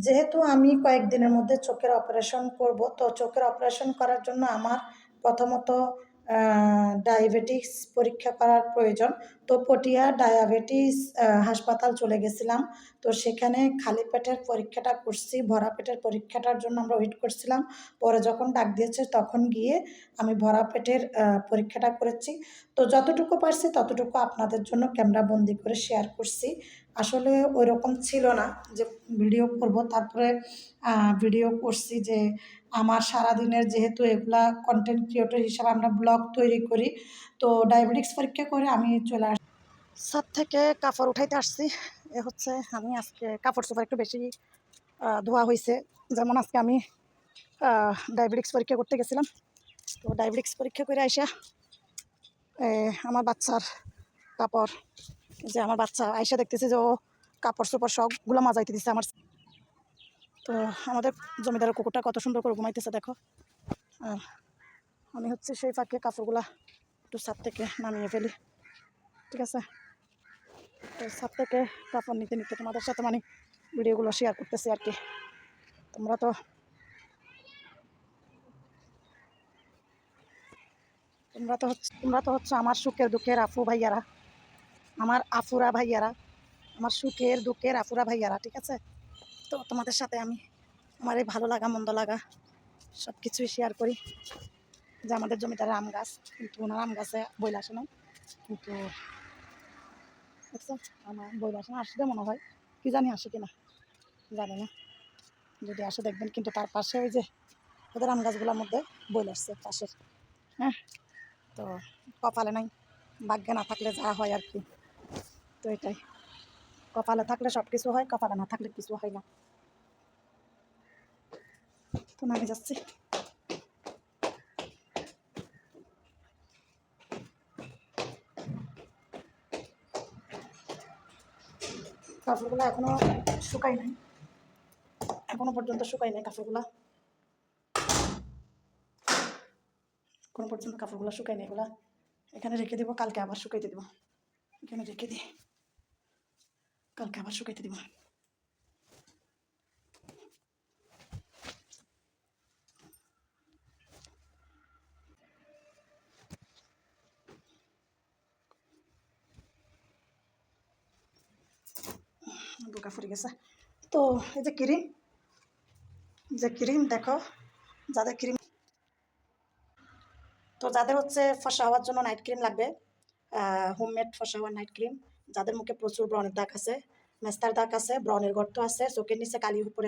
যেহেতু আমি কয়েকদিনের মধ্যে চোখের অপারেশন করব, তো চোখের অপারেশন করার জন্য আমার প্রথমত ডায়াবেটিস পরীক্ষা করার প্রয়োজন। তো পটিয়া ডায়াবেটিস হাসপাতাল চলে গেছিলাম। তো সেখানে খালি পেটের পরীক্ষাটা করছি, ভরা পেটের পরীক্ষাটার জন্য আমরা ওয়েট করছিলাম। পরে যখন ডাক দিয়েছে তখন গিয়ে আমি ভরা পেটের পরীক্ষাটা করেছি। তো যতটুকু পারছি ততটুকু আপনাদের জন্য ক্যামেরা বন্দি করে শেয়ার করছি। আসলে ওই রকম ছিল না যে ভিডিও করব, তারপরে ভিডিও করছি যে আমার সারাদিনের, যেহেতু এগুলা কন্টেন্ট ক্রিয়েটর হিসাবে আমরা ব্লগ তৈরি করি, তো ডায়াবেটিক্স পরীক্ষা করে আমি চলে আসি। ছাদ থেকে কাপড় উঠাইতে আসছি। এ হচ্ছে আমি আজকে কাপড় চোপড় একটু বেশি ধোয়া হয়েছে। যেমন আজকে আমি ডায়াবেটিক্স পরীক্ষা করতে গেছিলাম। তো ডায়াবেটিক্স পরীক্ষা করে আইসা আমার বাচ্চার কাপড়, যে আমার বাচ্চা আইসা দেখতেছে যে ও কাপড় চোপড় সবগুলো মাজাইতে দিচ্ছে আমার। তো আমাদের জমিদারের কুকুরটা কত সুন্দর করে ঘুমাইতেছে দেখো। আর আমি হচ্ছে সেই ফাঁকে কাপড়গুলা একটু ছাদ থেকে নামিয়ে ফেলি, ঠিক আছে। তো ছাদ থেকে কাপড় নিতে নিতে তোমাদের সাথে মানে ভিডিওগুলো শেয়ার করতেছি আর কি। তোমরা তো হচ্ছে আমার সুখের দুঃখের আফু ভাইয়ারা, আমার আফুরা ভাইয়ারা, আমার সুখের দুঃখের আফুরা ভাইয়ারা, ঠিক আছে। তো তোমাদের সাথে আমি আমার এই ভালো লাগা মন্দ লাগা সব কিছুই শেয়ার করি। যে আমাদের জমিদারের আম গাছ, কিন্তু ওনার আম গাছে বইল আসে নাই, কিন্তু আমার বইল আসে না, আসলে মনে হয় কি জানি আসে কিনা জানি না, যদি আসে দেখবেন। কিন্তু তার পাশে ওই যে ওদের আম গাছগুলোর মধ্যে বইল আসছে পাশের। হ্যাঁ, তো কপালে নাই, ভাগ্যে না থাকলে যা হয় আর কি। তো এটাই, কপালে থাকলে সব কিছু হয়, কপালে না থাকলে কিছু হয় না। তো নামে যাচ্ছি। কাপড়গুলো এখনো শুকাই নাই, এখনো পর্যন্ত শুকাই নাই কাপড়গুলা, এখনো পর্যন্ত কাপড়গুলো শুকাই নাই। এগুলা এখানে রেখে দেবো, কালকে আবার শুকাইতে দেবো। এখানে রেখে দিই, কালকে আবার শুকাইতে দেবো। বোকা ফুরে গেছে। তো এই যে ক্রিম দেখো, যাদের ক্রিম, তো যাদের হচ্ছে ফর্সা হওয়ার জন্য নাইট ক্রিম লাগবে, হোমমেড ফর্সা হওয়ার নাইট ক্রিম, যাদের মুখে প্রচুর ব্রণের দাগ আছে, মেস্তার দাগ আছে, ব্রণের গর্ত আছে, চোখের নিচে কালি উপরে